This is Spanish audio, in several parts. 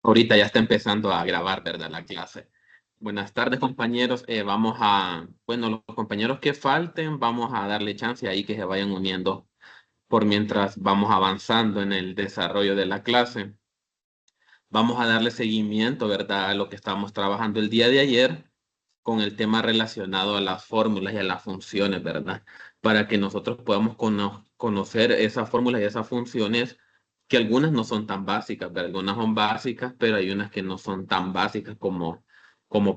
Ahorita ya está empezando a grabar, ¿verdad? La clase. Buenas tardes, compañeros. Bueno, los compañeros que falten, vamos a darle chance ahí que se vayan uniendo por mientras vamos avanzando en el desarrollo de la clase. Vamos a darle seguimiento, ¿verdad? A lo que estábamos trabajando el día de ayer con el tema relacionado a las fórmulas y a las funciones, ¿verdad? Para que nosotros podamos conocer esas fórmulas y esas funciones que algunas no son tan básicas, ¿verdad? Algunas son básicas, pero hay unas que no son tan básicas como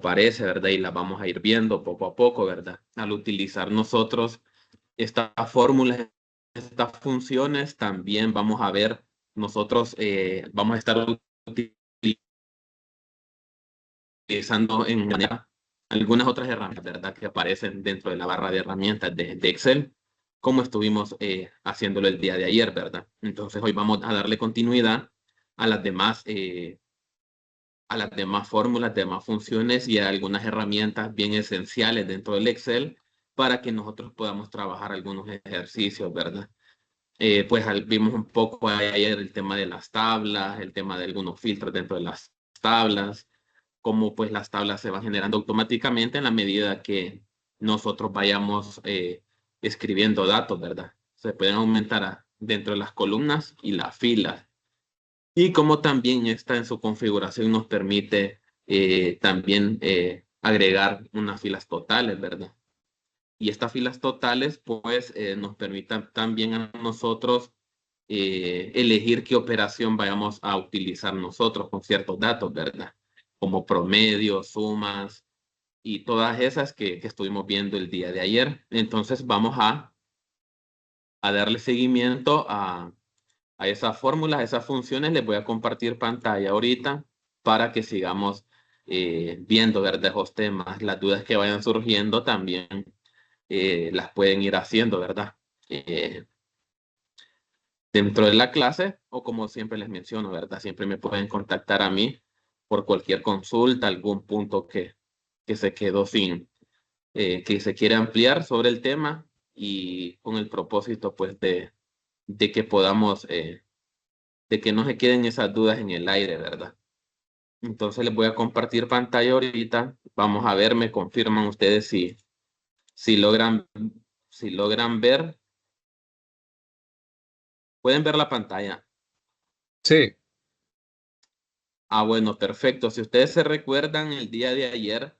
parece, ¿verdad? Y las vamos a ir viendo poco a poco, ¿verdad? Al utilizar nosotros estas fórmulas, estas funciones, también vamos a ver, nosotros vamos a estar utilizando en manera algunas otras herramientas, ¿verdad? Que aparecen dentro de la barra de herramientas de Excel, como estuvimos haciéndolo el día de ayer, ¿verdad? Entonces hoy vamos a darle continuidad a las demás fórmulas, demás funciones y a algunas herramientas bien esenciales dentro del Excel para que nosotros podamos trabajar algunos ejercicios, ¿verdad? Vimos un poco ayer el tema de las tablas, el tema de algunos filtros dentro de las tablas, cómo pues las tablas se van generando automáticamente en la medida que nosotros vayamos escribiendo datos, ¿verdad? Se pueden aumentar dentro de las columnas y las filas. Y como también está en su configuración nos permite también agregar unas filas totales, ¿verdad? Y estas filas totales pues nos permitan también a nosotros elegir qué operación vayamos a utilizar nosotros con ciertos datos, ¿verdad? Como promedios, sumas y todas esas que estuvimos viendo el día de ayer. Entonces vamos a darle seguimiento a esas fórmulas, a esas funciones. Les voy a compartir pantalla ahorita para que sigamos viendo, ¿verdad? Esos temas, las dudas que vayan surgiendo también las pueden ir haciendo, ¿verdad? Eh, Dentro de la clase o como siempre les menciono, ¿verdad? Siempre me pueden contactar a mí por cualquier consulta, algún punto que se quedó que se quiere ampliar sobre el tema y con el propósito pues de que podamos, de que no se queden esas dudas en el aire, ¿verdad? Entonces les voy a compartir pantalla ahorita. Vamos a ver, me confirman ustedes si logran, si logran ver. Pueden ver la pantalla. Sí, Bueno, perfecto. Si ustedes se recuerdan, el día de ayer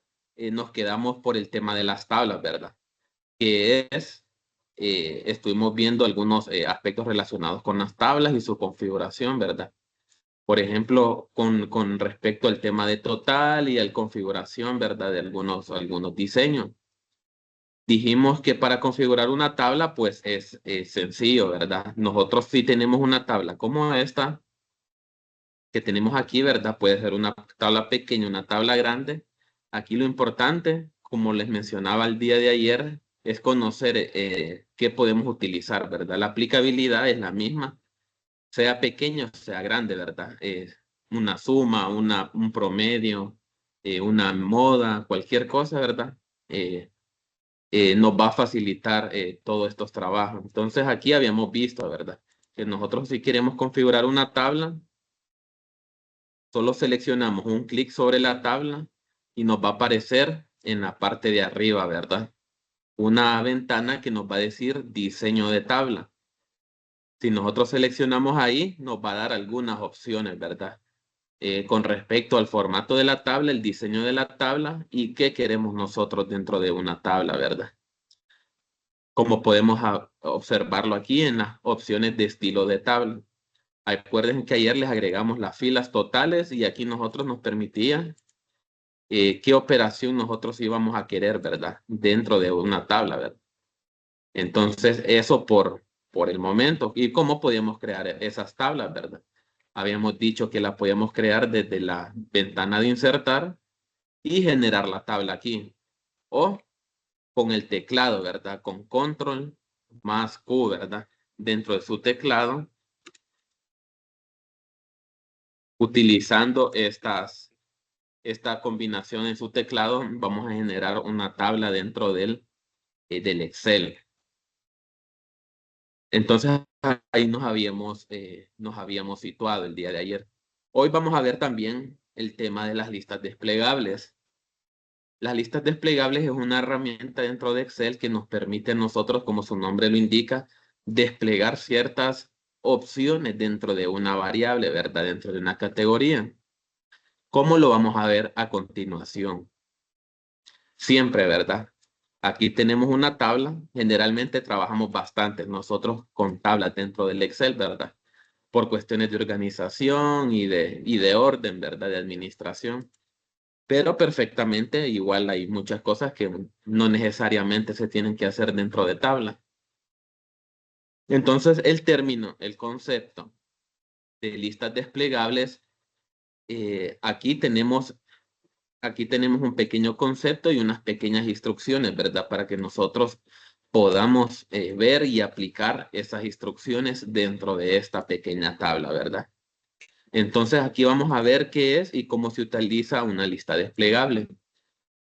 nos quedamos por el tema de las tablas, ¿verdad? Que es, estuvimos viendo algunos aspectos relacionados con las tablas y su configuración, ¿verdad? Por ejemplo, con respecto al tema de total y a la configuración, ¿verdad? De algunos diseños. Dijimos que para configurar una tabla, pues es sencillo, ¿verdad? Nosotros sí tenemos una tabla como esta que tenemos aquí, ¿verdad? Puede ser una tabla pequeña, una tabla grande. Aquí lo importante, como les mencionaba el día de ayer, es conocer qué podemos utilizar, ¿verdad? La aplicabilidad es la misma, sea pequeño, sea grande, ¿verdad? Una suma, un promedio, una moda, cualquier cosa, ¿verdad? Eh, Nos va a facilitar todos estos trabajos. Entonces aquí habíamos visto, ¿verdad? Que nosotros si queremos configurar una tabla, solo seleccionamos un clic sobre la tabla y nos va a aparecer en la parte de arriba, ¿verdad? Una ventana que nos va a decir diseño de tabla. Si nosotros seleccionamos ahí, nos va a dar algunas opciones, ¿verdad? Con respecto al formato de la tabla, el diseño de la tabla y qué queremos nosotros dentro de una tabla, ¿verdad? Como podemos observarlo aquí en las opciones de estilo de tabla. Recuerden que ayer les agregamos las filas totales y aquí nosotros nos permitía qué operación nosotros íbamos a querer, ¿verdad? Dentro de una tabla, ¿verdad? Entonces, eso por el momento. ¿Y cómo podíamos crear esas tablas, verdad? Habíamos dicho que la podíamos crear desde la ventana de insertar y generar la tabla aquí. O con el teclado, ¿verdad? Con control más Q, ¿verdad? Dentro de su teclado, utilizando esta combinación en su teclado, vamos a generar una tabla dentro del Excel. Entonces ahí nos habíamos situado el día de ayer. Hoy vamos a ver también el tema de las listas desplegables. Las listas desplegables es una herramienta dentro de Excel que nos permite a nosotros, como su nombre lo indica, desplegar ciertas opciones dentro de una variable, ¿verdad? Dentro de una categoría. ¿Cómo lo vamos a ver a continuación? Siempre, ¿verdad? Aquí tenemos una tabla. Generalmente trabajamos bastante nosotros con tablas dentro del Excel, ¿verdad? Por cuestiones de organización y de orden, ¿verdad? De administración. Pero perfectamente, igual hay muchas cosas que no necesariamente se tienen que hacer dentro de tabla. Entonces, el término, el concepto de listas desplegables, aquí tenemos un pequeño concepto y unas pequeñas instrucciones, ¿verdad? Para que nosotros podamos ver y aplicar esas instrucciones dentro de esta pequeña tabla, ¿verdad? Entonces, aquí vamos a ver qué es y cómo se utiliza una lista desplegable.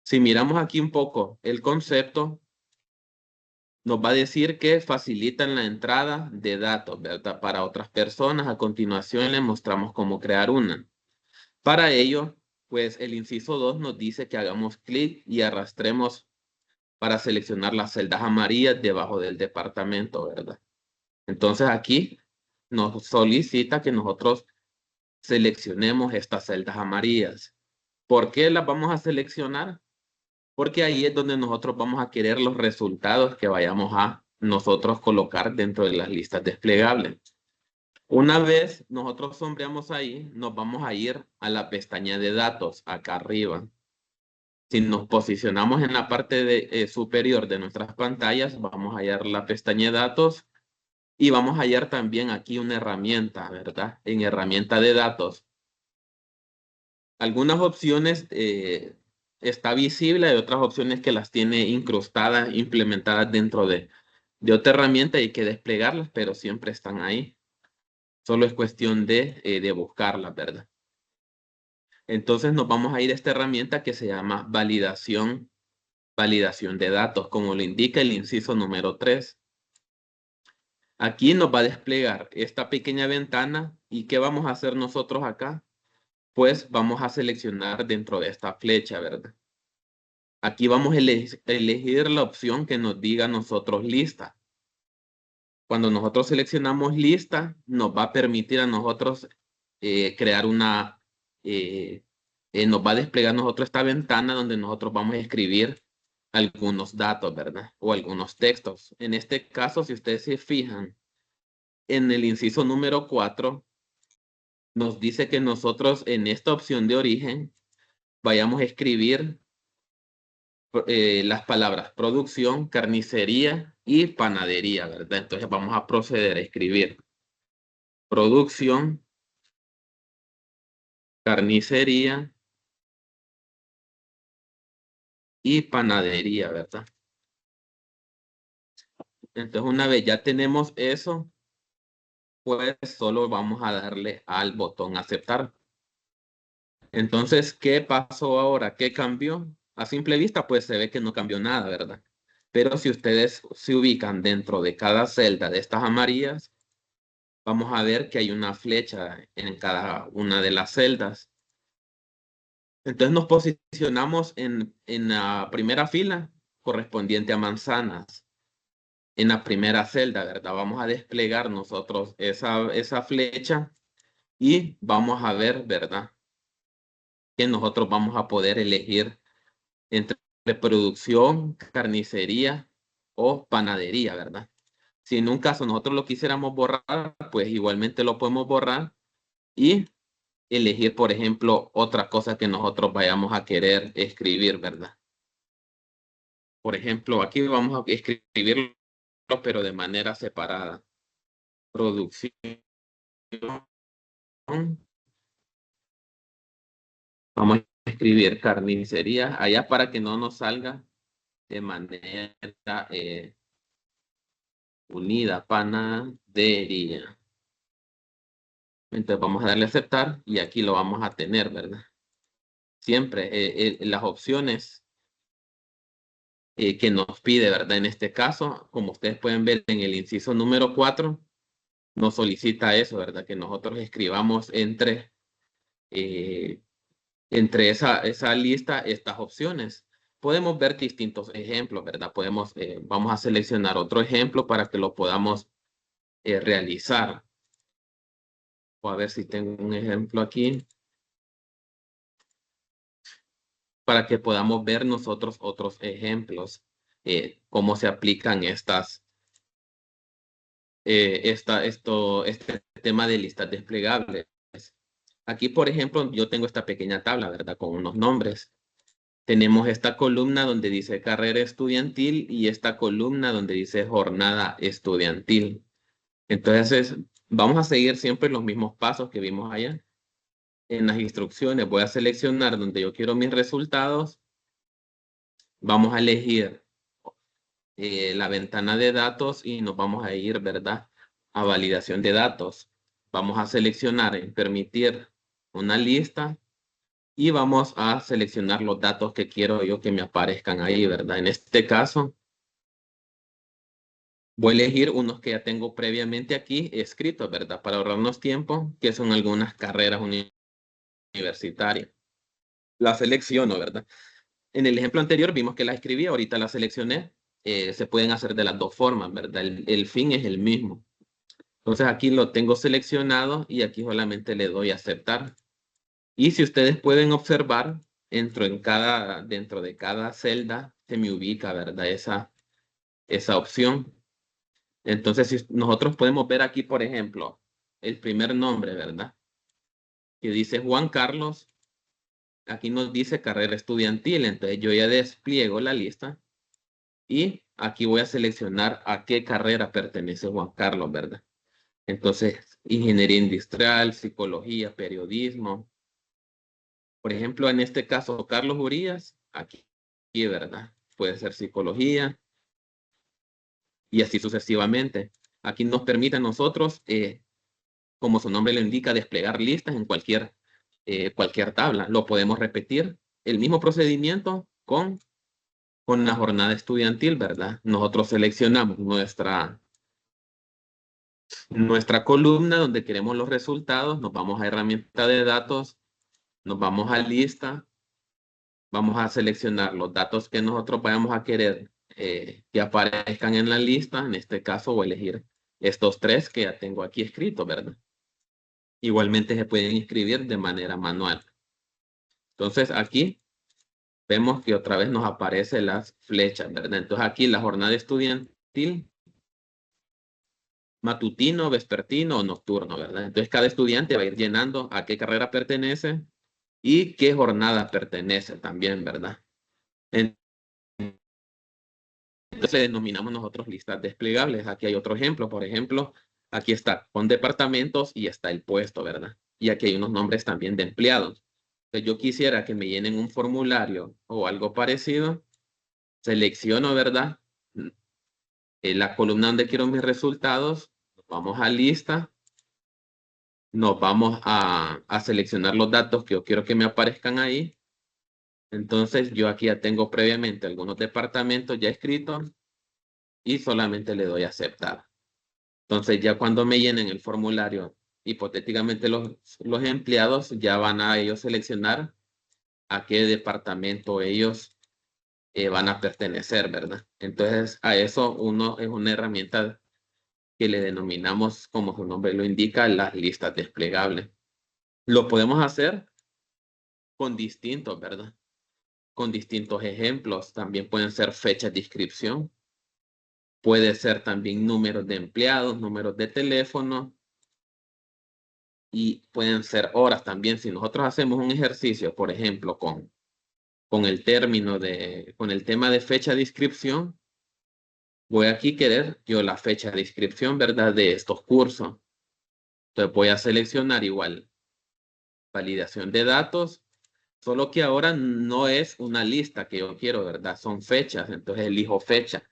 Si miramos aquí un poco el concepto, nos va a decir que facilitan la entrada de datos, ¿verdad? Para otras personas. A continuación les mostramos cómo crear una. Para ello, pues el inciso 2 nos dice que hagamos clic y arrastremos para seleccionar las celdas amarillas debajo del departamento, ¿verdad? Entonces aquí nos solicita que nosotros seleccionemos estas celdas amarillas. ¿Por qué las vamos a seleccionar? Porque ahí es donde nosotros vamos a querer los resultados que vayamos a nosotros colocar dentro de las listas desplegables. Una vez nosotros sombreamos ahí, nos vamos a ir a la pestaña de datos, acá arriba. Si nos posicionamos en la parte superior de nuestras pantallas, vamos a hallar la pestaña de datos y vamos a hallar también aquí una herramienta, ¿verdad? En herramienta de datos. Algunas opciones está visible, hay otras opciones que las tiene incrustadas, implementadas dentro de otra herramienta y hay que desplegarlas, pero siempre están ahí. Solo es cuestión de buscarlas, ¿verdad? Entonces nos vamos a ir a esta herramienta que se llama validación de datos, como lo indica el inciso número 3. Aquí nos va a desplegar esta pequeña ventana y ¿qué vamos a hacer nosotros acá? Pues vamos a seleccionar dentro de esta flecha, ¿verdad? Aquí vamos a elegir la opción que nos diga a nosotros lista. Cuando nosotros seleccionamos lista, nos va a permitir a nosotros crear nos va a desplegar a nosotros esta ventana donde nosotros vamos a escribir algunos datos, ¿verdad? O algunos textos. En este caso, si ustedes se fijan, en el inciso número 4, nos dice que nosotros en esta opción de origen vayamos a escribir las palabras producción, carnicería y panadería, ¿verdad? Entonces vamos a proceder a escribir producción, carnicería y panadería, ¿verdad? Entonces una vez ya tenemos eso, pues solo vamos a darle al botón aceptar. Entonces, ¿qué pasó ahora? ¿Qué cambió? A simple vista, pues se ve que no cambió nada, ¿verdad? Pero si ustedes se ubican dentro de cada celda de estas amarillas, vamos a ver que hay una flecha en cada una de las celdas. Entonces nos posicionamos en la primera fila correspondiente a manzanas. En la primera celda, ¿verdad? Vamos a desplegar nosotros esa flecha y vamos a ver, ¿verdad? Que nosotros vamos a poder elegir entre producción, carnicería o panadería, ¿verdad? Si en un caso nosotros lo quisiéramos borrar, pues igualmente lo podemos borrar y elegir, por ejemplo, otra cosa que nosotros vayamos a querer escribir, ¿verdad? Por ejemplo, aquí vamos a escribirlo, pero de manera separada. Producción. Vamos a escribir carnicería allá para que no nos salga de manera unida, panadería. Entonces vamos a darle a aceptar y aquí lo vamos a tener, ¿verdad? Siempre las opciones que nos pide, ¿verdad? En este caso, como ustedes pueden ver en el inciso número 4, nos solicita eso, ¿verdad? Que nosotros escribamos entre entre esa lista estas opciones. Podemos ver distintos ejemplos, ¿verdad? Vamos a seleccionar otro ejemplo para que lo podamos realizar. O a ver si tengo un ejemplo aquí. Para que podamos ver nosotros otros ejemplos, cómo se aplican este tema de listas desplegables. Aquí, por ejemplo, yo tengo esta pequeña tabla, ¿verdad? Con unos nombres. Tenemos esta columna donde dice carrera estudiantil y esta columna donde dice jornada estudiantil. Entonces, vamos a seguir siempre los mismos pasos que vimos allá. En las instrucciones voy a seleccionar donde yo quiero mis resultados. Vamos a elegir la ventana de datos y nos vamos a ir, ¿verdad? A validación de datos. Vamos a seleccionar en permitir una lista y vamos a seleccionar los datos que quiero yo que me aparezcan ahí, ¿verdad? En este caso, voy a elegir unos que ya tengo previamente aquí escritos, ¿verdad? Para ahorrarnos tiempo, que son algunas carreras universitarias. La selecciono, ¿verdad? En el ejemplo anterior vimos que la escribí, ahorita la seleccioné. Se pueden hacer de las dos formas, ¿verdad? El fin es el mismo. Entonces aquí lo tengo seleccionado y aquí solamente le doy a aceptar. Y si ustedes pueden observar, dentro de cada celda se me ubica, ¿verdad? Esa opción. Entonces, si nosotros podemos ver aquí, por ejemplo, el primer nombre, ¿verdad? Que dice Juan Carlos. Aquí nos dice carrera estudiantil. Entonces yo ya despliego la lista y aquí voy a seleccionar a qué carrera pertenece Juan Carlos, ¿verdad? Entonces, ingeniería industrial, psicología, periodismo. Por ejemplo, en este caso, Carlos Urías, aquí, ¿verdad? Puede ser psicología y así sucesivamente. Aquí nos permite a nosotros, como su nombre lo indica, desplegar listas en cualquier tabla. Lo podemos repetir, el mismo procedimiento con la jornada estudiantil, ¿verdad? Nosotros seleccionamos nuestra columna donde queremos los resultados, nos vamos a herramienta de datos, nos vamos a lista, vamos a seleccionar los datos que nosotros vayamos a querer que aparezcan en la lista. En este caso voy a elegir estos tres que ya tengo aquí escritos, ¿verdad? Igualmente se pueden inscribir de manera manual. Entonces aquí vemos que otra vez nos aparecen las flechas, ¿verdad? Entonces aquí la jornada estudiantil, matutino, vespertino o nocturno, ¿verdad? Entonces cada estudiante va a ir llenando a qué carrera pertenece y qué jornada pertenece también, ¿verdad? Entonces le denominamos nosotros listas desplegables. Aquí hay otro ejemplo. Por ejemplo, aquí está con departamentos y está el puesto, ¿verdad? Y aquí hay unos nombres también de empleados. Entonces yo quisiera que me llenen un formulario o algo parecido. Selecciono, ¿verdad? En la columna donde quiero mis resultados. Vamos a lista. Nos vamos a seleccionar los datos que yo quiero que me aparezcan ahí. Entonces yo aquí ya tengo previamente algunos departamentos ya escritos y solamente le doy a aceptar. Entonces ya cuando me llenen el formulario, hipotéticamente los empleados ya van a ellos seleccionar a qué departamento ellos van a pertenecer, ¿verdad? Entonces a eso uno es una herramienta que le denominamos, como su nombre lo indica, las listas desplegables. Lo podemos hacer con distintos, ¿verdad? Con distintos ejemplos. También pueden ser fechas de inscripción. Puede ser también números de empleados, números de teléfono. Y pueden ser horas también. Si nosotros hacemos un ejercicio, por ejemplo, con con el tema de fecha de inscripción, voy aquí a querer yo la fecha de inscripción, ¿verdad? De estos cursos. Entonces voy a seleccionar igual validación de datos, solo que ahora no es una lista que yo quiero, ¿verdad? Son fechas, entonces elijo fecha.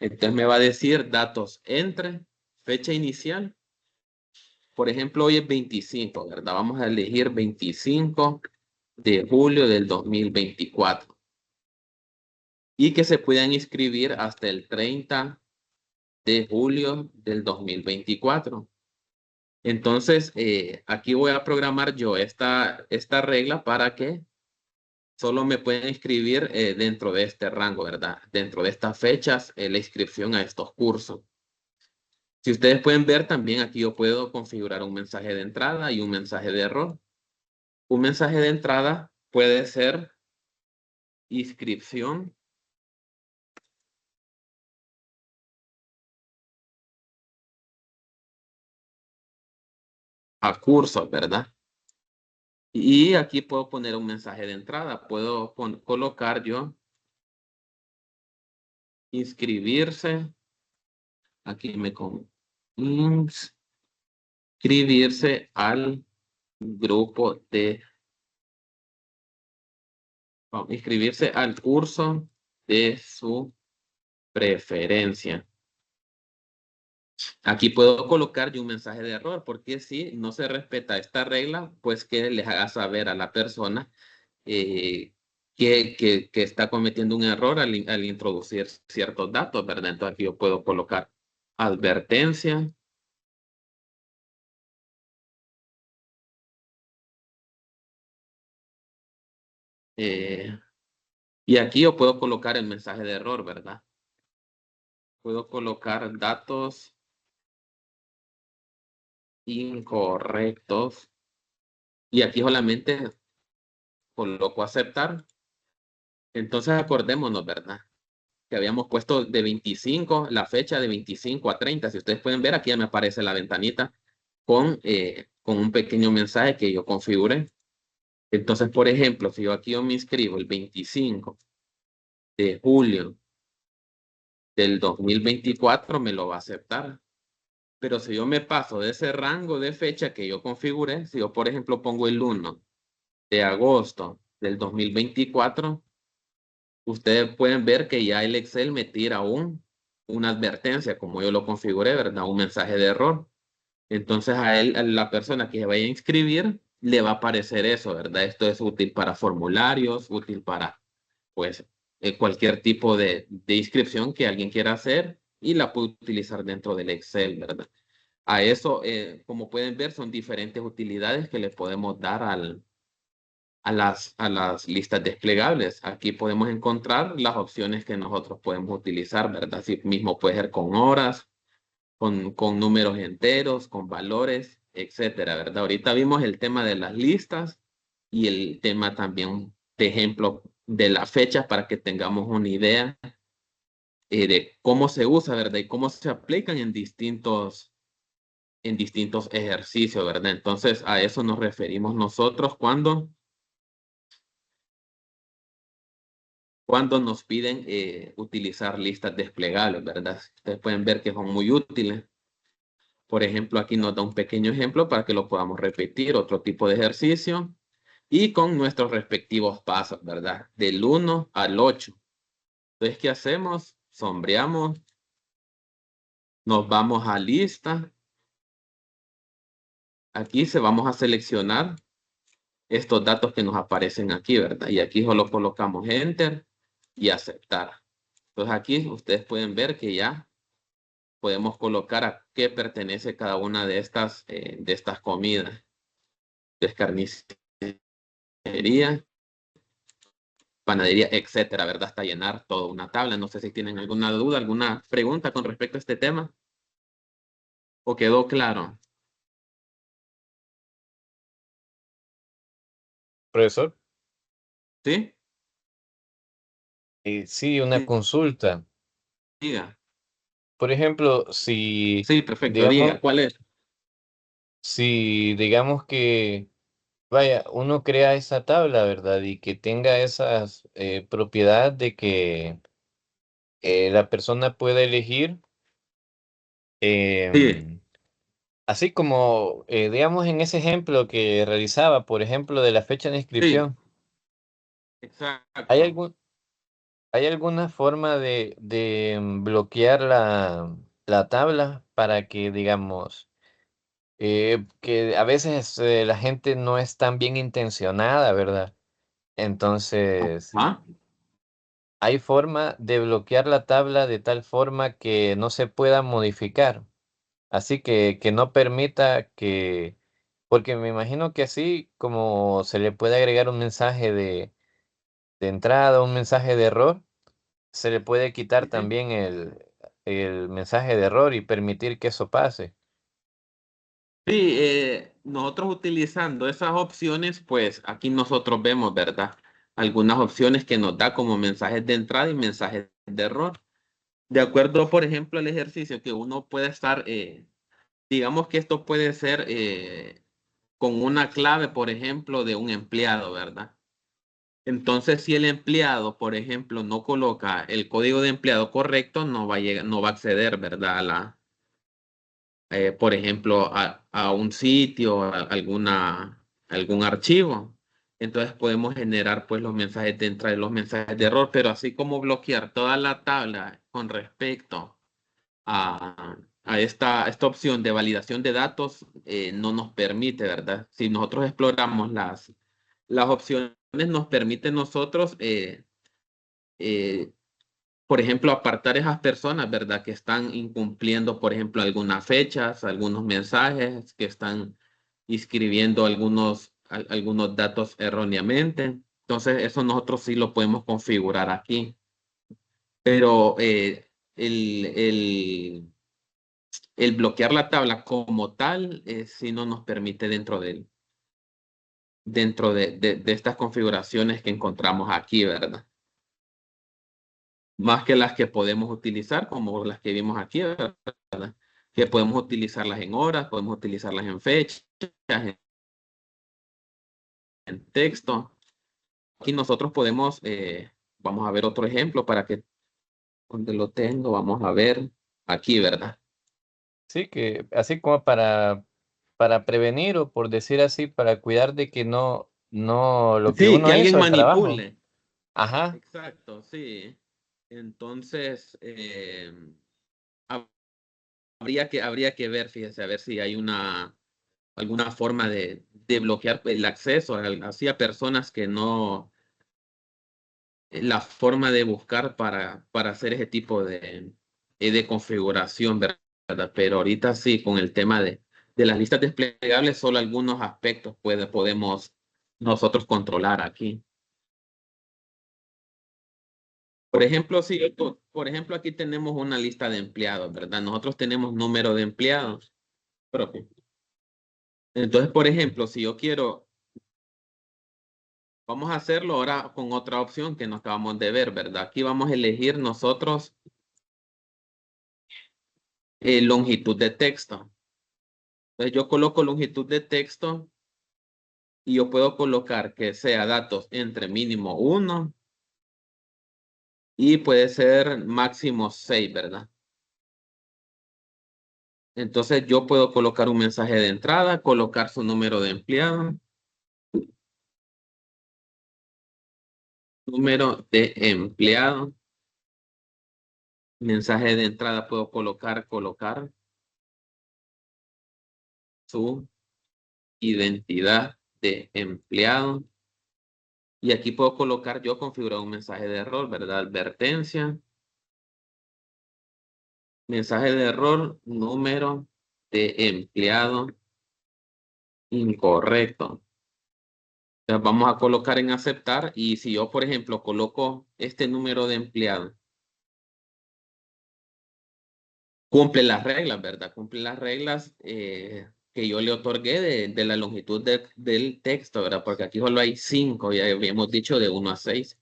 Entonces me va a decir datos entre fecha inicial. Por ejemplo, hoy es 25, ¿verdad? Vamos a elegir 25 de julio del 2024 y que se puedan inscribir hasta el 30 de julio del 2024. Entonces, aquí voy a programar yo esta regla para que solo me pueden inscribir dentro de este rango, ¿verdad? Dentro de estas fechas, la inscripción a estos cursos. Si ustedes pueden ver también, aquí yo puedo configurar un mensaje de entrada y un mensaje de error. Un mensaje de entrada puede ser inscripción a cursos, ¿verdad? Y aquí puedo poner un mensaje de entrada. Puedo colocar yo inscribirse. Aquí me con inscribirse al grupo de, inscribirse al curso de su preferencia. Aquí puedo colocar yo un mensaje de error, porque si no se respeta esta regla, pues que les haga saber a la persona que está cometiendo un error al introducir ciertos datos, ¿verdad? Entonces aquí yo puedo colocar advertencia. eh, y aquí yo puedo colocar el mensaje de error, ¿verdad? Puedo colocar datos incorrectos. Y aquí solamente coloco aceptar. Entonces acordémonos, ¿verdad? Que habíamos puesto de 25, la fecha de 25 a 30. Si ustedes pueden ver, aquí ya me aparece la ventanita con un pequeño mensaje que yo configure. Entonces, por ejemplo, si yo aquí yo me inscribo el 25 de julio del 2024, me lo va a aceptar. Pero si yo me paso de ese rango de fecha que yo configure, si yo, por ejemplo, pongo el 1 de agosto del 2024, ustedes pueden ver que ya el Excel me tira una advertencia, como yo lo configuré, ¿verdad? Un mensaje de error. Entonces a él, a la persona que se vaya a inscribir, le va a aparecer eso, ¿verdad? Esto es útil para formularios, útil para, pues, cualquier tipo de inscripción que alguien quiera hacer y la puede utilizar dentro del Excel, ¿verdad? A eso, como pueden ver, son diferentes utilidades que le podemos dar a las listas desplegables. Aquí podemos encontrar las opciones que nosotros podemos utilizar, ¿verdad? Así mismo puede ser con horas, con números enteros, con valores, etcétera, ¿verdad? Ahorita vimos el tema de las listas y el tema también de ejemplo de las fechas para que tengamos una idea de cómo se usa, ¿verdad? Y cómo se aplican en distintos ejercicios, ¿verdad? Entonces, a eso nos referimos nosotros cuando nos piden utilizar listas desplegables, ¿verdad? Ustedes pueden ver que son muy útiles. Por ejemplo, aquí nos da un pequeño ejemplo para que lo podamos repetir, otro tipo de ejercicio, y con nuestros respectivos pasos, ¿verdad? Del 1 al 8. Entonces, ¿qué hacemos? Sombreamos, nos vamos a lista. Aquí se vamos a seleccionar estos datos que nos aparecen aquí, ¿verdad? Y aquí solo colocamos Enter y aceptar. Entonces aquí ustedes pueden ver que ya podemos colocar a qué pertenece cada una de estas comidas. Es carnicería, panadería, etcétera, ¿verdad? Hasta llenar toda una tabla. No sé si tienen alguna duda, alguna pregunta con respecto a este tema. ¿O quedó claro? Profesor, ¿Sí? sí, una Sí, consulta. diga. Por ejemplo, si, Sí, perfecto, digamos, diga. ¿Cuál es? si digamos que, vaya, uno crea esa tabla, ¿verdad? Y que tenga esas propiedades de que la persona pueda elegir, Sí, em, así como, digamos, en ese ejemplo que realizaba, por ejemplo, de la fecha de sí, inscripción, ¿hay exacto. algún, ¿hay alguna forma de bloquear la tabla para que, digamos, que a veces la gente no es tan bien intencionada, ¿verdad? Entonces, ¿Ah? hay forma de bloquear la tabla de tal forma que no se pueda modificar. Así que no permita que, porque me imagino que así como se le puede agregar un mensaje de entrada, un mensaje de error, se le puede quitar Sí, sí. también el mensaje de error y permitir que eso pase. Sí, nosotros utilizando esas opciones, pues aquí nosotros vemos, ¿verdad? Algunas opciones que nos da como mensajes de entrada y mensajes de error. De acuerdo, por ejemplo, al ejercicio que uno puede estar, digamos que esto puede ser con una clave, por ejemplo, de un empleado, ¿verdad? Entonces, si el empleado, por ejemplo, no coloca el código de empleado correcto, no va a llegar, no va a acceder, ¿verdad? Por ejemplo, a un sitio, algún archivo. Entonces podemos generar pues los mensajes de entrada y los mensajes de error, pero así como bloquear toda la tabla con respecto a esta opción de validación de datos, no nos permite, ¿verdad? Si nosotros exploramos las opciones, nos permite nosotros, eh, por ejemplo, apartar esas personas, ¿verdad? Que están incumpliendo, por ejemplo, algunas fechas, algunos mensajes, que están inscribiendo algunos datos erróneamente. Entonces, eso nosotros sí lo podemos configurar aquí. Pero el bloquear la tabla como tal, sí no nos permite dentro de estas configuraciones que encontramos aquí, ¿verdad? Más que las que podemos utilizar, como las que vimos aquí, ¿verdad? Que podemos utilizarlas en horas, podemos utilizarlas en fechas, en texto. Aquí nosotros podemos, vamos a ver otro ejemplo para que, donde lo tengo, vamos a ver aquí, ¿verdad? Sí, que así como para prevenir o por decir así, para cuidar de que no lo que Sí, que uno alguien hizo, el trabajo. manipule. Ajá, Exacto, sí. Entonces, habría que ver, fíjese, a ver si hay alguna forma de bloquear el acceso así a personas que no, la forma de buscar para hacer ese tipo de configuración, ¿verdad? Pero ahorita sí, con el tema de las listas desplegables, solo algunos aspectos podemos nosotros controlar aquí. Por ejemplo, sí, por ejemplo, aquí tenemos una lista de empleados, ¿verdad? Nosotros tenemos número de empleados propio. Entonces, por ejemplo, si yo quiero, vamos a hacerlo ahora con otra opción que nos acabamos de ver, ¿verdad? Aquí vamos a elegir nosotros longitud de texto. Entonces, yo coloco longitud de texto y yo puedo colocar que sea datos entre mínimo uno y puede ser máximo 6, ¿verdad? Entonces, yo puedo colocar un mensaje de entrada, colocar su número de empleado, número de empleado, mensaje de entrada puedo colocar su identidad de empleado. Y aquí puedo colocar yo configurar un mensaje de error, ¿verdad? Advertencia, mensaje de error, número de empleado incorrecto. Entonces vamos a colocar en aceptar y si yo, por ejemplo, coloco este número de empleado, cumple las reglas, ¿verdad? Cumple las reglas que yo le otorgué de la longitud del texto, ¿verdad? Porque aquí solo hay 5, ya habíamos dicho de 1 a 6.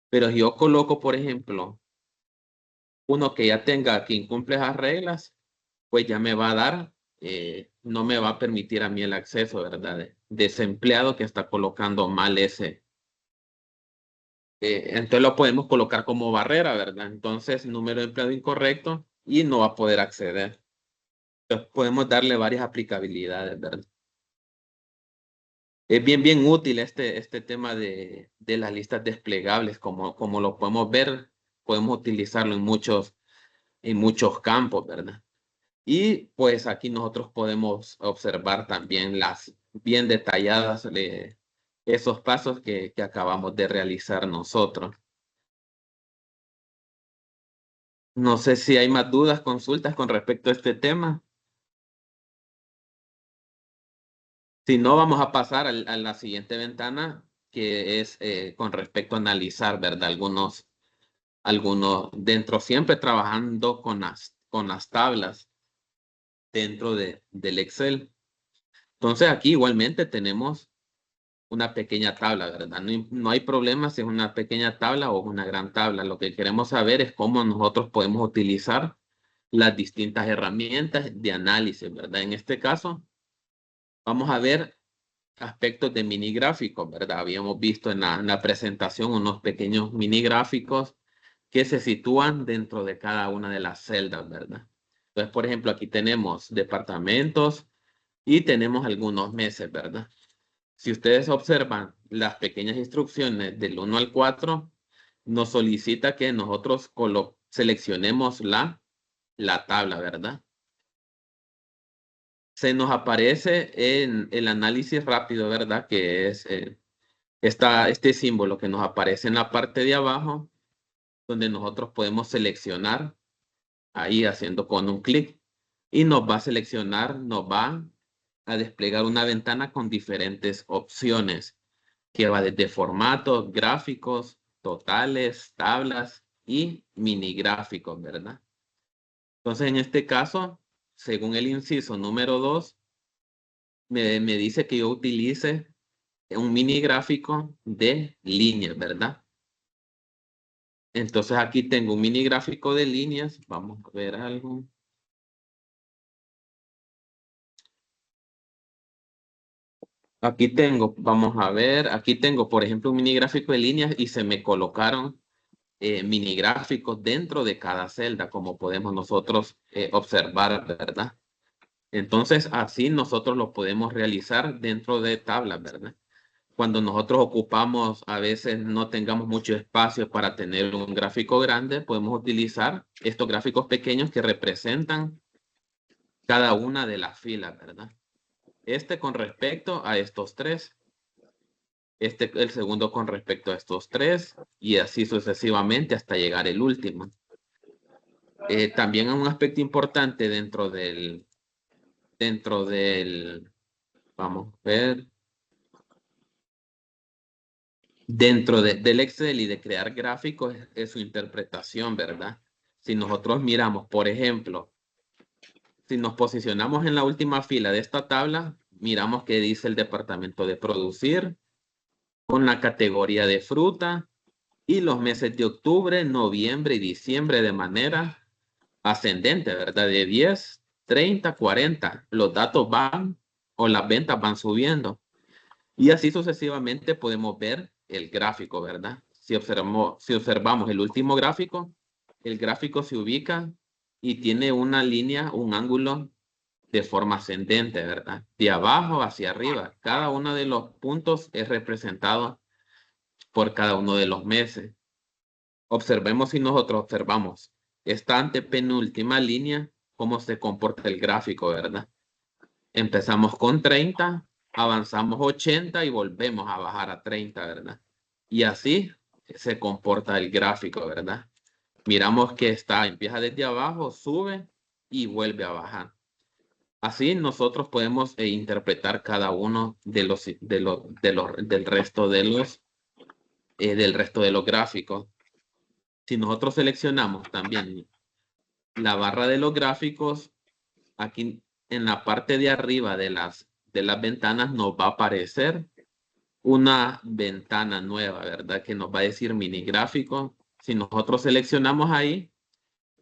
Pero si yo coloco, por ejemplo, uno que ya tenga, que incumple esas reglas, pues ya me va a dar, no me va a permitir a mí el acceso, ¿verdad? De ese empleado que está colocando mal ese. Entonces lo podemos colocar como barrera, ¿verdad? Entonces, número de empleado incorrecto y no va a poder acceder. Entonces, podemos darle varias aplicabilidades, ¿verdad? Es bien, bien útil este tema de las listas desplegables, como lo podemos ver, podemos utilizarlo en muchos campos, ¿verdad? Y pues aquí nosotros podemos observar también las bien detalladas esos pasos que acabamos de realizar nosotros. No sé si hay más dudas, consultas con respecto a este tema. Si no, vamos a pasar a la siguiente ventana, que es con respecto a analizar, ¿verdad? Algunos dentro, siempre trabajando con las tablas dentro del Excel. Entonces aquí igualmente tenemos una pequeña tabla, ¿verdad? No hay problema si es una pequeña tabla o una gran tabla. Lo que queremos saber es cómo nosotros podemos utilizar las distintas herramientas de análisis, ¿verdad? En este caso, vamos a ver aspectos de mini gráficos, ¿verdad? Habíamos visto en la presentación unos pequeños mini gráficos que se sitúan dentro de cada una de las celdas, ¿verdad? Entonces, por ejemplo, aquí tenemos departamentos y tenemos algunos meses, ¿verdad? Si ustedes observan las pequeñas instrucciones del 1 al 4, nos solicita que nosotros seleccionemos la tabla, ¿verdad? Se nos aparece en el análisis rápido, ¿verdad? Que es este símbolo que nos aparece en la parte de abajo, donde nosotros podemos seleccionar ahí haciendo con un clic y nos va a seleccionar, nos va a desplegar una ventana con diferentes opciones que va desde formatos, gráficos, totales, tablas y mini gráficos, ¿verdad? Entonces, en este caso, según el inciso número 2, me dice que yo utilice un mini gráfico de líneas, ¿verdad? Entonces aquí tengo un mini gráfico de líneas. Vamos a ver algo. Aquí tengo, vamos a ver, aquí tengo, por ejemplo, un mini gráfico de líneas y se me colocaron mini gráficos dentro de cada celda, como podemos nosotros observar, ¿verdad? Entonces, así nosotros lo podemos realizar dentro de tablas, ¿verdad? Cuando nosotros ocupamos, a veces no tengamos mucho espacio para tener un gráfico grande, podemos utilizar estos gráficos pequeños que representan cada una de las filas, ¿verdad? Este con respecto a estos tres, el segundo con respecto a estos tres, y así sucesivamente hasta llegar el último. También un aspecto importante vamos a ver, del Excel y de crear gráficos es su interpretación, ¿verdad? Si nosotros miramos, por ejemplo, si nos posicionamos en la última fila de esta tabla, miramos que dice el departamento de producir con la categoría de fruta y los meses de octubre, noviembre y diciembre de manera ascendente, ¿verdad? De 10, 30, 40. Los datos van o las ventas van subiendo. Y así sucesivamente podemos ver el gráfico, ¿verdad? Si observamos el último gráfico, el gráfico se ubica y tiene una línea, un ángulo de forma ascendente, ¿verdad? De abajo hacia arriba. Cada uno de los puntos es representado por cada uno de los meses. Observemos si nosotros observamos esta antepenúltima línea, cómo se comporta el gráfico, ¿verdad? Empezamos con 30, avanzamos 80 y volvemos a bajar a 30, ¿verdad? Y así se comporta el gráfico, ¿verdad? Miramos que empieza desde abajo, sube y vuelve a bajar. Así nosotros podemos interpretar cada uno del resto del resto de los gráficos. Si nosotros seleccionamos también la barra de los gráficos, aquí en la parte de arriba de las ventanas nos va a aparecer una ventana nueva, ¿verdad? Que nos va a decir mini gráfico. Si nosotros seleccionamos ahí,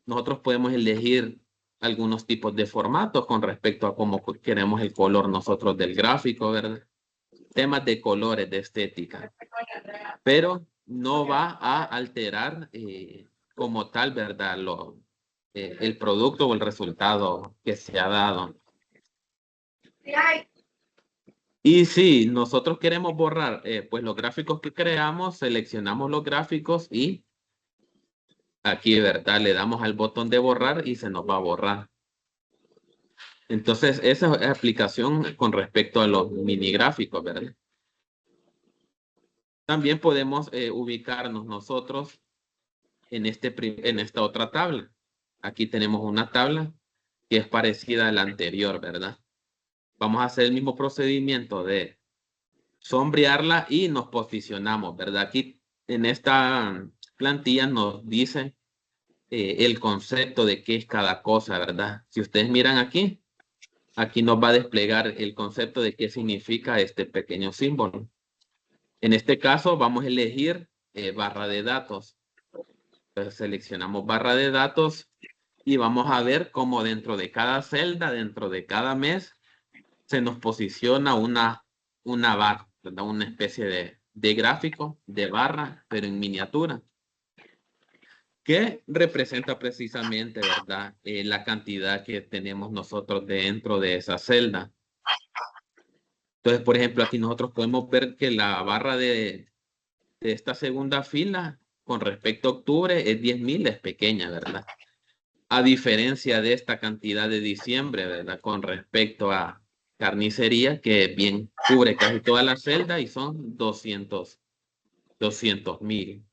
nosotros podemos elegir algunos tipos de formatos con respecto a cómo queremos el color nosotros del gráfico, ¿verdad? Temas de colores, de estética. Pero no va a alterar como tal, ¿verdad? El producto o el resultado que se ha dado. Y si nosotros queremos borrar pues los gráficos que creamos, seleccionamos los gráficos y aquí, ¿verdad? Le damos al botón de borrar y se nos va a borrar. Entonces, esa es aplicación con respecto a los mini gráficos, ¿verdad? También podemos ubicarnos nosotros en esta otra tabla. Aquí tenemos una tabla que es parecida a la anterior, ¿verdad? vamos a hacer el mismo procedimiento de sombrearla y nos posicionamos, ¿verdad? Aquí en esta plantilla nos dice el concepto de qué es cada cosa, ¿verdad? Si ustedes miran aquí, aquí nos va a desplegar el concepto de qué significa este pequeño símbolo. En este caso vamos a elegir barra de datos. Entonces seleccionamos barra de datos y vamos a ver cómo dentro de cada celda, dentro de cada mes, se nos posiciona una barra, ¿verdad? Una especie de gráfico, de barra, pero en miniatura, que representa precisamente, ¿verdad? La cantidad que tenemos nosotros dentro de esa celda. Entonces, por ejemplo, aquí nosotros podemos ver que la barra de esta segunda fila con respecto a octubre es 10,000, es pequeña, ¿verdad? A diferencia de esta cantidad de diciembre, ¿verdad? Con respecto a carnicería, que bien cubre casi toda la celda y son 200,000.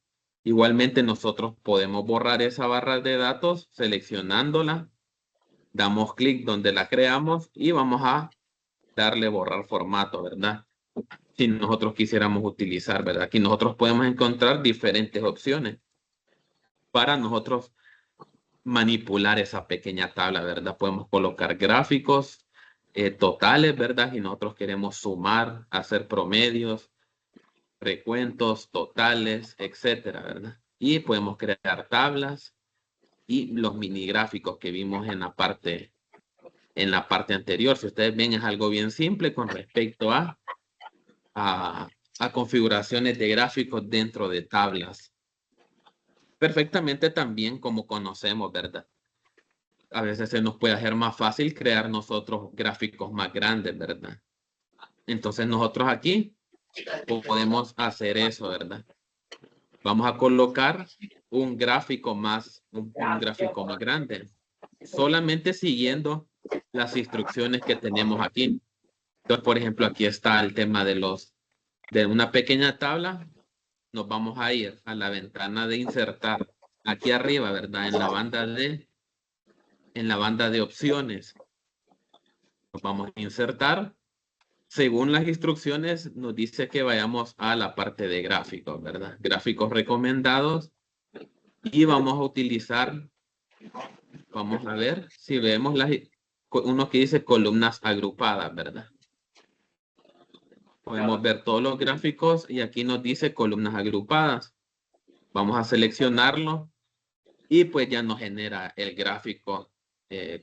Igualmente nosotros podemos borrar esa barra de datos seleccionándola, damos clic donde la creamos y vamos a darle borrar formato, ¿verdad? Si nosotros quisiéramos utilizar, ¿verdad? Aquí nosotros podemos encontrar diferentes opciones para nosotros manipular esa pequeña tabla, ¿verdad? Podemos colocar gráficos totales, ¿verdad? Y nosotros queremos sumar, hacer promedios, recuentos totales, etcétera, ¿verdad? Y podemos crear tablas y los mini gráficos que vimos en la parte anterior. Si ustedes ven, es algo bien simple con respecto a configuraciones de gráficos dentro de tablas. Perfectamente también como conocemos, ¿verdad? A veces se nos puede hacer más fácil crear nosotros gráficos más grandes, ¿verdad? Entonces nosotros aquí podemos hacer eso, ¿verdad? Vamos a colocar un gráfico más grande, solamente siguiendo las instrucciones que tenemos aquí. Entonces, por ejemplo, aquí está el tema de una pequeña tabla. Nos vamos a ir a la ventana de insertar aquí arriba, ¿verdad? En la banda de opciones. Nos vamos a insertar. Según las instrucciones, nos dice que vayamos a la parte de gráficos, ¿verdad? Gráficos recomendados. Y vamos a utilizar, vamos a ver si vemos uno que dice columnas agrupadas, ¿verdad? Podemos ver todos los gráficos y aquí nos dice columnas agrupadas. Vamos a seleccionarlo y pues ya nos genera el gráfico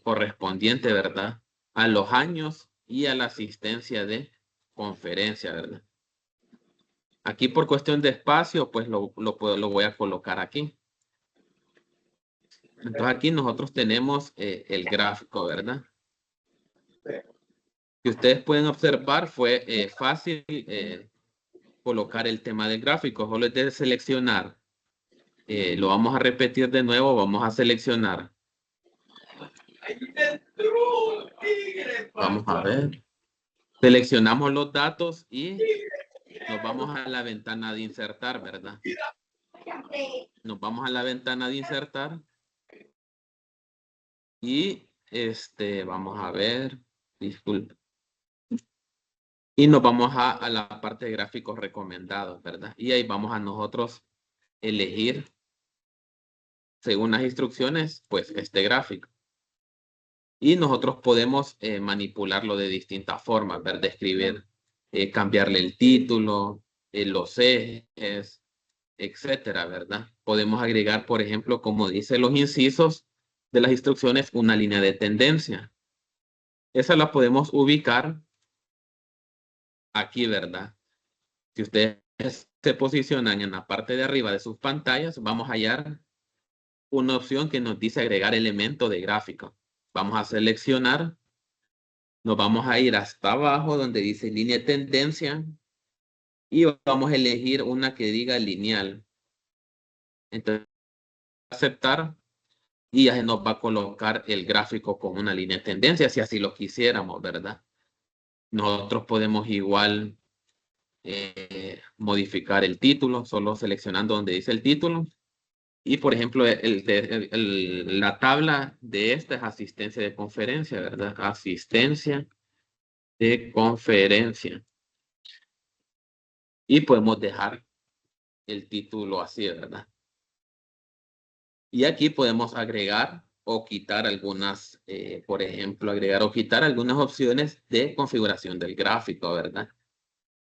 correspondiente, ¿verdad? A los años y a la asistencia de conferencia, ¿verdad? Aquí por cuestión de espacio, pues lo voy a colocar aquí. Entonces aquí nosotros tenemos el gráfico, ¿verdad? Que ustedes pueden observar, fue fácil colocar el tema del gráfico. Solo es de seleccionar. Lo vamos a repetir de nuevo. Vamos a seleccionar. Vamos a ver. Seleccionamos los datos y nos vamos a la ventana de insertar, ¿verdad? Nos vamos a la ventana de insertar. Y vamos a ver. Disculpe. Y nos vamos a la parte de gráficos recomendados, ¿verdad? Y ahí vamos a nosotros elegir, según las instrucciones, pues este gráfico. Y nosotros podemos manipularlo de distintas formas, ¿verdad? Escribir, cambiarle el título, los ejes, etcétera, ¿verdad? Podemos agregar, por ejemplo, como dice los incisos de las instrucciones, una línea de tendencia. Esa la podemos ubicar aquí, ¿verdad? Si ustedes se posicionan en la parte de arriba de sus pantallas, vamos a hallar una opción que nos dice agregar elemento de gráfico. Vamos a seleccionar, nos vamos a ir hasta abajo donde dice línea de tendencia y vamos a elegir una que diga lineal. Entonces, aceptar y ya nos va a colocar el gráfico con una línea de tendencia si así lo quisiéramos, ¿verdad? Nosotros podemos igual modificar el título, solo seleccionando donde dice el título. Y por ejemplo, la tabla de esta es asistencia de conferencia, ¿verdad? Asistencia de conferencia. Y podemos dejar el título así, ¿verdad? Y aquí podemos agregar o quitar algunas, por ejemplo, agregar o quitar algunas opciones de configuración del gráfico, ¿verdad?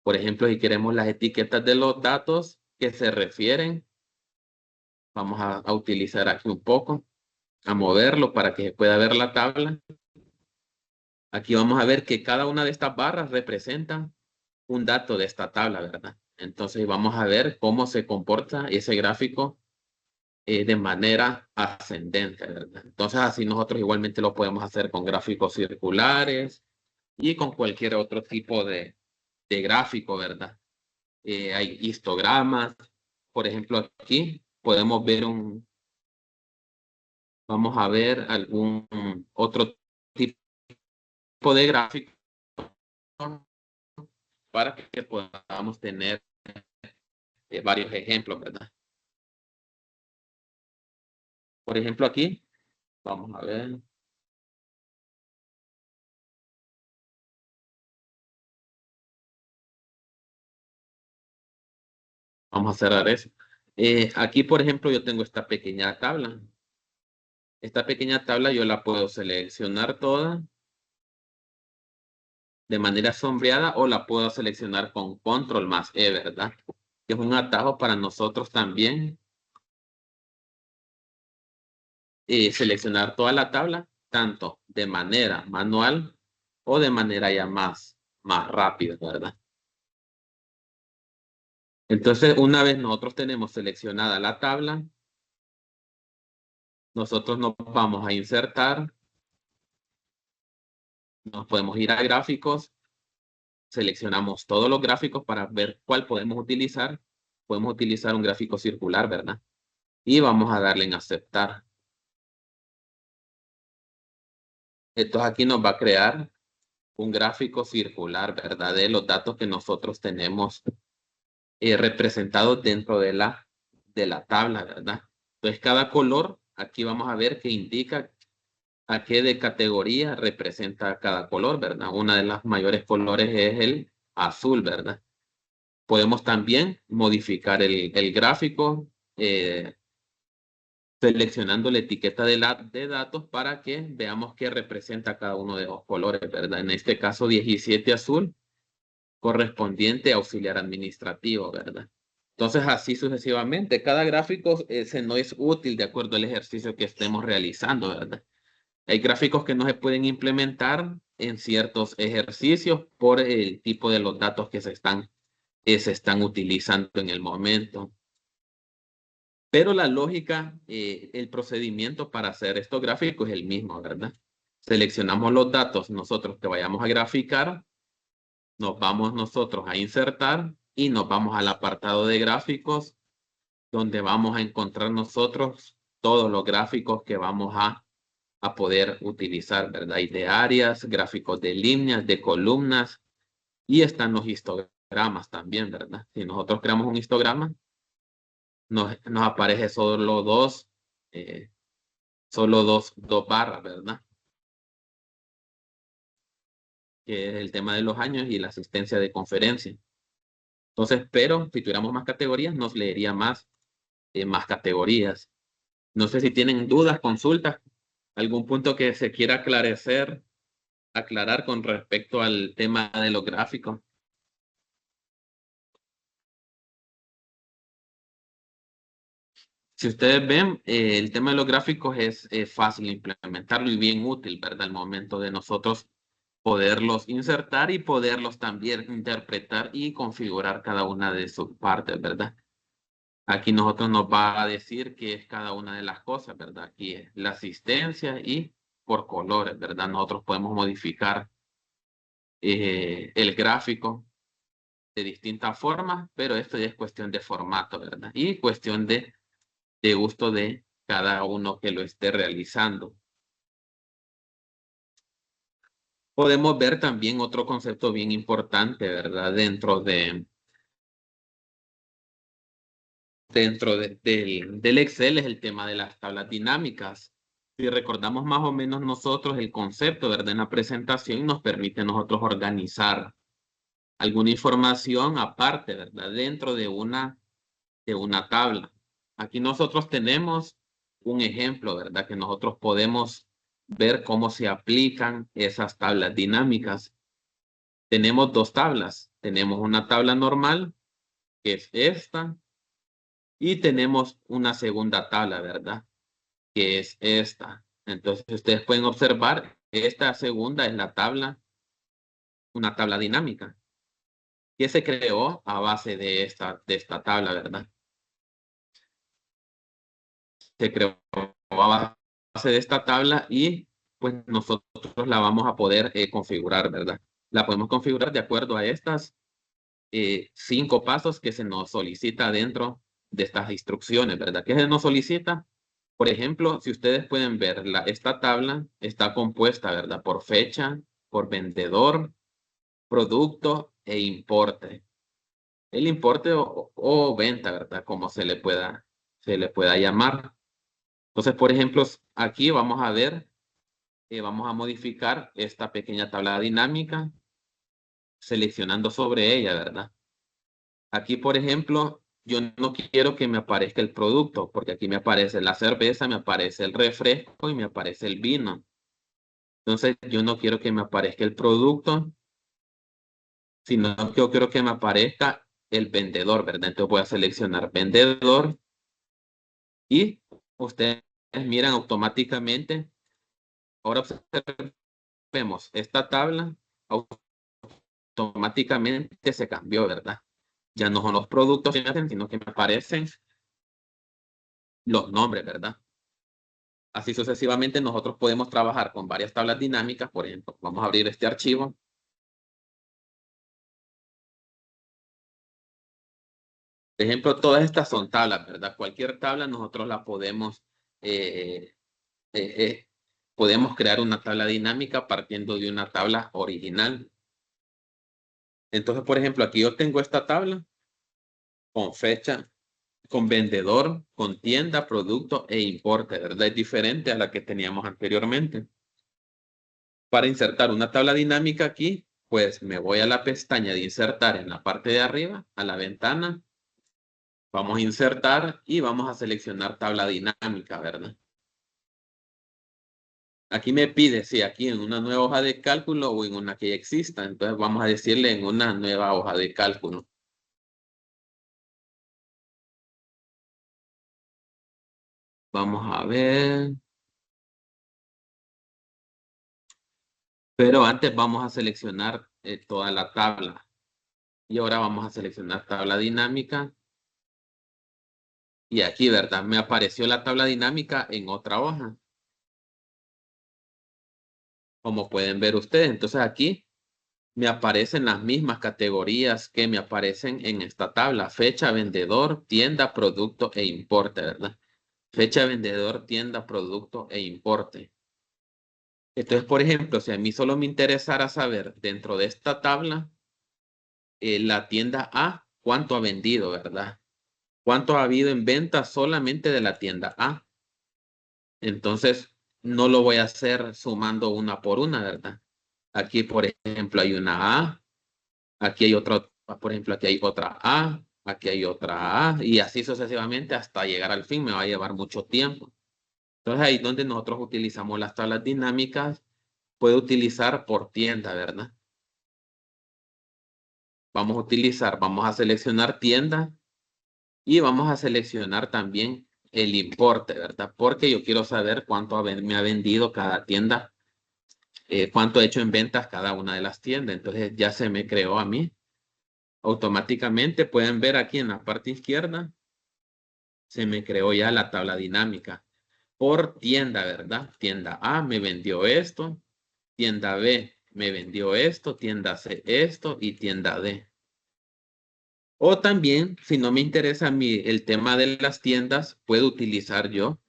Por ejemplo, si queremos las etiquetas de los datos que se refieren, vamos a utilizar aquí un poco, a moverlo para que se pueda ver la tabla. Aquí vamos a ver que cada una de estas barras representa un dato de esta tabla, ¿verdad? Entonces vamos a ver cómo se comporta ese gráfico de manera ascendente, ¿verdad? Entonces así nosotros igualmente lo podemos hacer con gráficos circulares y con cualquier otro tipo de gráfico, ¿verdad? Hay histogramas, por ejemplo aquí podemos ver vamos a ver algún otro tipo de gráfico para que podamos tener varios ejemplos, ¿verdad? Por ejemplo aquí, vamos a ver. Vamos a cerrar eso. Aquí, por ejemplo, yo tengo esta pequeña tabla. Esta pequeña tabla yo la puedo seleccionar toda de manera sombreada o la puedo seleccionar con control más E, ¿verdad? Que es un atajo para nosotros también seleccionar toda la tabla, tanto de manera manual o de manera ya más rápida, ¿verdad? Entonces, una vez nosotros tenemos seleccionada la tabla, nosotros nos vamos a insertar, nos podemos ir a gráficos, seleccionamos todos los gráficos para ver cuál podemos utilizar. Podemos utilizar un gráfico circular, ¿verdad? Y vamos a darle en aceptar. Entonces aquí nos va a crear un gráfico circular, ¿verdad? De los datos que nosotros tenemos representados dentro de la tabla, ¿verdad? Entonces cada color, aquí vamos a ver que indica a qué de categoría representa cada color, ¿verdad? Una de las mayores colores es el azul, ¿verdad? Podemos también modificar el gráfico seleccionando la etiqueta de datos para que veamos qué representa cada uno de los colores, ¿verdad? En este caso 17 azul, correspondiente a auxiliar administrativo, ¿verdad? Entonces así sucesivamente, cada gráfico se no es útil de acuerdo al ejercicio que estemos realizando, ¿verdad? Hay gráficos que no se pueden implementar en ciertos ejercicios por el tipo de los datos que se están utilizando en el momento. Pero la lógica, el procedimiento para hacer estos gráficos es el mismo, ¿verdad? Seleccionamos los datos nosotros que vayamos a graficar, nos vamos nosotros a insertar y nos vamos al apartado de gráficos donde vamos a encontrar nosotros todos los gráficos que vamos a poder utilizar, ¿verdad? Hay de áreas, gráficos de líneas, de columnas y están los histogramas también, ¿verdad? Si nosotros creamos un histograma, nos aparece eh, solo dos barras, ¿verdad? Que es el tema de los años y la asistencia de conferencia. Entonces, pero si tuviéramos más categorías, nos leería más categorías. No sé si tienen dudas, consultas, algún punto que se quiera aclarar con respecto al tema de los gráficos. Si ustedes ven, el tema de los gráficos es fácil implementarlo y bien útil, ¿verdad? Al momento de nosotros poderlos insertar y poderlos también interpretar y configurar cada una de sus partes, ¿verdad? Aquí nosotros nos va a decir qué es cada una de las cosas, ¿verdad? Aquí es la asistencia y por colores, ¿verdad? Nosotros podemos modificar el gráfico de distintas formas, pero esto ya es cuestión de formato, ¿verdad? Y cuestión de gusto de cada uno que lo esté realizando. Podemos ver también otro concepto bien importante, ¿verdad? Del Excel es el tema de las tablas dinámicas. Si recordamos más o menos nosotros el concepto, ¿verdad? En la presentación nos permite a nosotros organizar alguna información aparte, ¿verdad? Dentro de una tabla. Aquí nosotros tenemos un ejemplo, ¿verdad? Que nosotros podemos ver cómo se aplican esas tablas dinámicas. Tenemos dos tablas. Tenemos una tabla normal, que es esta, y tenemos una segunda tabla, ¿verdad? Que es esta. Entonces ustedes pueden observar, esta segunda es la tabla, una tabla dinámica, que se creó a base de esta tabla, ¿verdad? Se creó a base de esta tabla y pues nosotros la vamos a poder configurar, ¿verdad? La podemos configurar de acuerdo a estas 5 pasos que se nos solicita dentro de estas instrucciones, ¿verdad? ¿Qué se nos solicita? Por ejemplo, si ustedes pueden ver, esta tabla está compuesta, ¿verdad? Por fecha, por vendedor, producto e importe. El importe o venta, ¿verdad? Como se le pueda llamar. Entonces, por ejemplo, aquí vamos a ver, vamos a modificar esta pequeña tabla dinámica seleccionando sobre ella, ¿verdad? Aquí, por ejemplo, yo no quiero que me aparezca el producto, porque aquí me aparece la cerveza, me aparece el refresco y me aparece el vino. Entonces, yo no quiero que me aparezca el producto, sino que yo quiero que me aparezca el vendedor, ¿verdad? Entonces voy a seleccionar vendedor y ustedes miran automáticamente. Ahora observemos, esta tabla automáticamente se cambió, ¿verdad? Ya no son los productos que me hacen, sino que me aparecen los nombres, ¿verdad? Así sucesivamente nosotros podemos trabajar con varias tablas dinámicas. Por ejemplo, vamos a abrir este archivo. Por ejemplo, todas estas son tablas, ¿verdad? Cualquier tabla nosotros la eh, eh, podemos crear una tabla dinámica partiendo de una tabla original. Entonces, por ejemplo, aquí yo tengo esta tabla con fecha, con vendedor, con tienda, producto e importe, ¿verdad? Es diferente a la que teníamos anteriormente. Para insertar una tabla dinámica aquí, pues me voy a la pestaña de insertar en la parte de arriba, a la ventana. Vamos a insertar y vamos a seleccionar tabla dinámica, ¿verdad? Aquí me pide si aquí en una nueva hoja de cálculo o en una que ya exista. Entonces vamos a decirle en una nueva hoja de cálculo. Vamos a ver. Pero antes vamos a seleccionar toda la tabla. Y ahora vamos a seleccionar tabla dinámica. Y aquí, ¿verdad? Me apareció la tabla dinámica en otra hoja. Como pueden ver ustedes. Entonces aquí me aparecen las mismas categorías que me aparecen en esta tabla. Fecha, vendedor, tienda, producto e importe, ¿verdad? Fecha, vendedor, tienda, producto e importe. Entonces, por ejemplo, si a mí solo me interesara saber dentro de esta tabla, la tienda A, cuánto ha vendido, ¿verdad? Cuánto ha habido en venta solamente de la tienda A. Entonces, no lo voy a hacer sumando una por una, ¿verdad? Aquí, por ejemplo, hay una A. Aquí hay otra, por ejemplo, aquí hay otra A, aquí hay otra A, y así sucesivamente hasta llegar al fin me va a llevar mucho tiempo. Entonces ahí es donde nosotros utilizamos las tablas dinámicas, puede utilizar por tienda, ¿verdad? Vamos a seleccionar tienda y vamos a seleccionar también el importe, ¿verdad? Porque yo quiero saber cuánto me ha vendido cada tienda, cuánto he hecho en ventas cada una de las tiendas. Entonces ya se me creó a mí. Automáticamente pueden ver aquí en la parte izquierda, se me creó ya la tabla dinámica por tienda, ¿verdad? Tienda A me vendió esto, tienda B me vendió esto, tienda C esto y tienda D. O también, si no me interesa a mí el tema de las tiendas, puedo utilizar yo.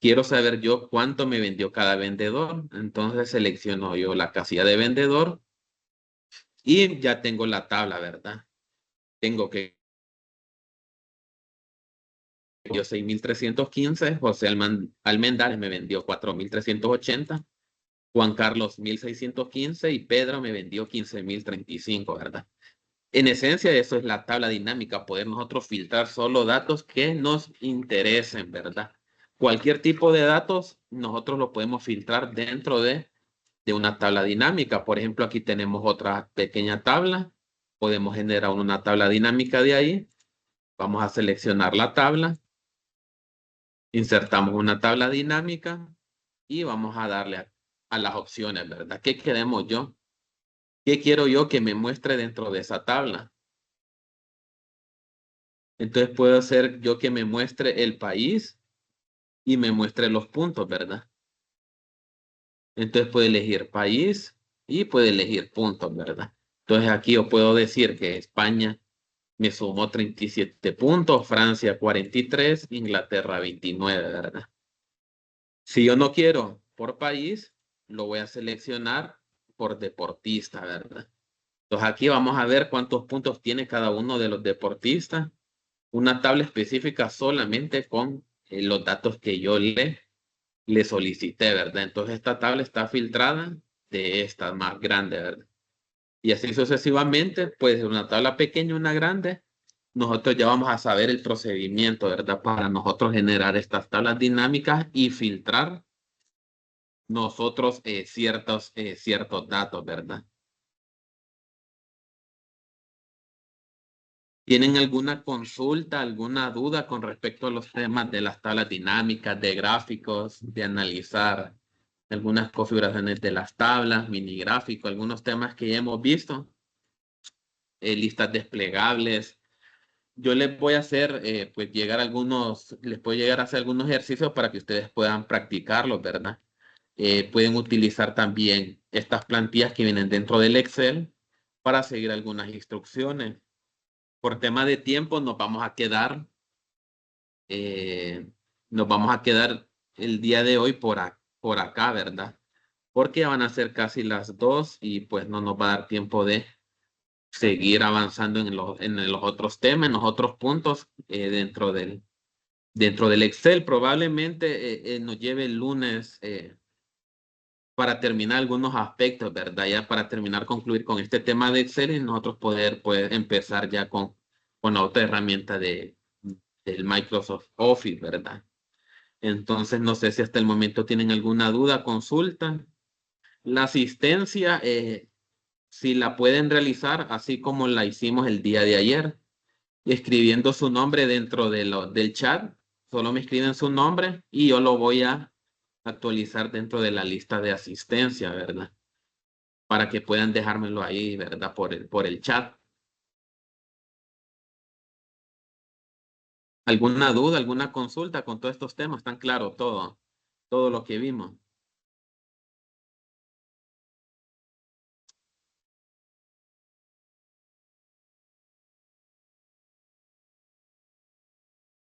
Quiero saber yo cuánto me vendió cada vendedor. Entonces selecciono yo la casilla de vendedor y ya tengo la tabla, ¿verdad? Tengo que 6.315, José Almendares me vendió 4.380, Juan Carlos 1.615 y Pedro me vendió 15.035, ¿verdad? En esencia, eso es la tabla dinámica, poder nosotros filtrar solo datos que nos interesen, ¿verdad? Cualquier tipo de datos, nosotros lo podemos filtrar dentro de una tabla dinámica. Por ejemplo, aquí tenemos otra pequeña tabla. Podemos generar una tabla dinámica de ahí. Vamos a seleccionar la tabla. Insertamos una tabla dinámica y vamos a darle a las opciones, ¿verdad? ¿Qué queremos yo? ¿Qué quiero yo que me muestre dentro de esa tabla? Entonces puedo hacer yo que me muestre el país y me muestre los puntos, ¿verdad? Entonces puedo elegir país y puedo elegir puntos, ¿verdad? Entonces aquí yo puedo decir que España me sumó 37 puntos, Francia 43, Inglaterra 29, ¿verdad? Si yo no quiero por país, lo voy a seleccionar por deportista, ¿verdad? Entonces aquí vamos a ver cuántos puntos tiene cada uno de los deportistas. Una tabla específica solamente con los datos que yo le solicité, ¿verdad? Entonces esta tabla está filtrada de esta más grande, ¿verdad? Y así sucesivamente, pues una tabla pequeña, una grande, nosotros ya vamos a saber el procedimiento, ¿verdad? Para nosotros generar estas tablas dinámicas y filtrar nosotros ciertos datos, ¿verdad? ¿Tienen alguna consulta, alguna duda con respecto a los temas de las tablas dinámicas, de gráficos, de analizar algunas configuraciones de las tablas, mini gráficos, algunos temas que ya hemos visto, listas desplegables? Yo les voy a hacer, pues llegar algunos, les puedo llegar a hacer algunos ejercicios para que ustedes puedan practicarlos, ¿verdad? Pueden utilizar también estas plantillas que vienen dentro del Excel para seguir algunas instrucciones. Por tema de tiempo eh, nos vamos a quedar el día de hoy por acá, ¿verdad? Porque ya van a ser casi las 2 y pues no nos va a dar tiempo de seguir avanzando en los otros temas, en los otros puntos dentro del Excel. Probablemente nos lleve el lunes para terminar algunos aspectos, ¿verdad? Ya para terminar, concluir con este tema de Excel y nosotros poder pues, empezar ya con la otra herramienta del Microsoft Office, ¿verdad? Entonces, no sé si hasta el momento tienen alguna duda, consulta. La asistencia, si la pueden realizar así como la hicimos el día de ayer, escribiendo su nombre dentro del chat. Solo me escriben su nombre y yo lo voy a actualizar dentro de la lista de asistencia, ¿verdad? Para que puedan dejármelo ahí, ¿verdad? Por el chat. ¿Alguna duda, alguna consulta con todos estos temas? ¿Están claro todo lo que vimos?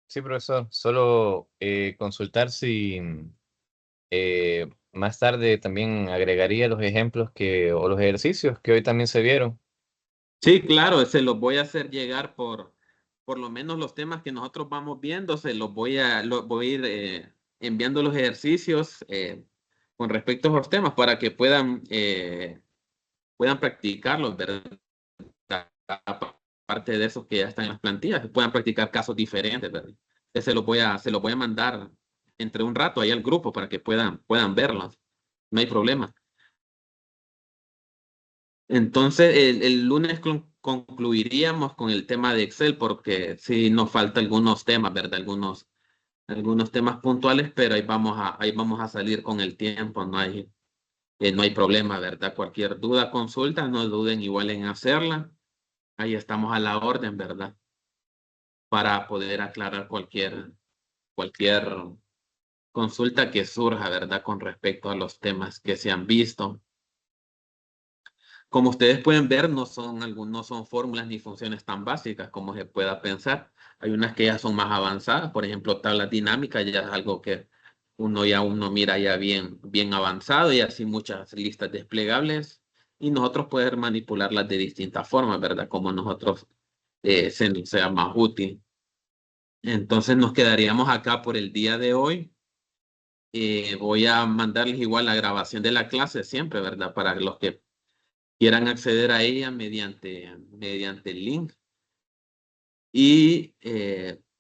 Sí, profesor, solo consultar si más tarde también agregaría los ejemplos o los ejercicios que hoy también se vieron. Sí, claro, se los voy a hacer llegar por lo menos los temas que nosotros vamos viendo, los voy a ir enviando los ejercicios con respecto a los temas para que puedan practicarlos, ¿verdad? Aparte de esos que ya están en las plantillas, que puedan practicar casos diferentes, ¿verdad? Se los voy a mandar entre un rato ahí al grupo para que puedan verlos. No hay problema. Entonces, el lunes concluiríamos con el tema de Excel porque sí nos falta algunos temas, ¿verdad? Algunos temas puntuales, pero ahí vamos a salir con el tiempo, no hay problema, ¿verdad? Cualquier duda, consulta, no duden igual en hacerla. Ahí estamos a la orden, ¿verdad? Para poder aclarar cualquier consulta que surja, ¿verdad? Con respecto a los temas que se han visto. Como ustedes pueden ver, no son fórmulas ni funciones tan básicas como se pueda pensar. Hay unas que ya son más avanzadas, por ejemplo, tablas dinámicas ya es algo que uno mira ya bien avanzado y así muchas listas desplegables y nosotros poder manipularlas de distintas formas, ¿verdad? Como nosotros sea más útil. Entonces nos quedaríamos acá por el día de hoy. Voy a mandarles igual la grabación de la clase siempre, ¿verdad? Para los que quieran acceder a ella mediante el link. Y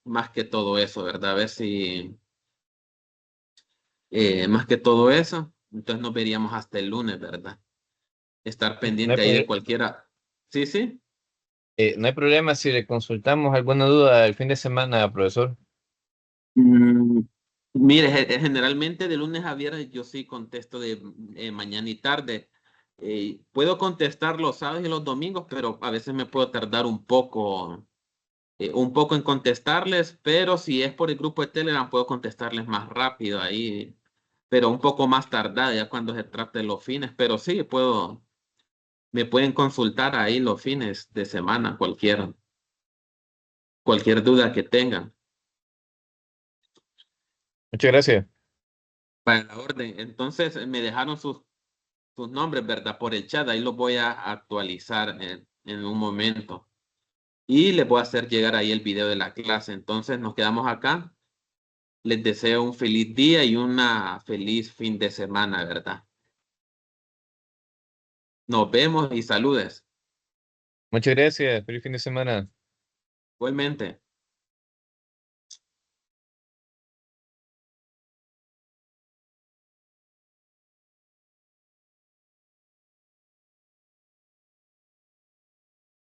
más que todo eso, ¿verdad? A ver si, más que todo eso, entonces nos veríamos hasta el lunes, ¿verdad? Estar No hay, pendiente ahí de pro- cualquiera. Sí, sí. no hay problema si le consultamos alguna duda el fin de semana, profesor. Mm, Mire, generalmente de lunes a viernes yo sí contesto de mañana y tarde. Puedo contestar los sábados y los domingos, pero a veces me puedo tardar un poco en contestarles, pero si es por el grupo de Telegram puedo contestarles más rápido ahí, pero un poco más tardada ya cuando se trate de los fines, pero sí me pueden consultar ahí los fines de semana, cualquier duda que tengan. Muchas gracias. Para la orden. Entonces me dejaron sus nombres, ¿verdad? Por el chat, ahí los voy a actualizar en un momento. Y les voy a hacer llegar ahí el video de la clase. Entonces nos quedamos acá. Les deseo un feliz día y una feliz fin de semana, ¿verdad? Nos vemos y saludes. Muchas gracias. Feliz fin de semana. Igualmente.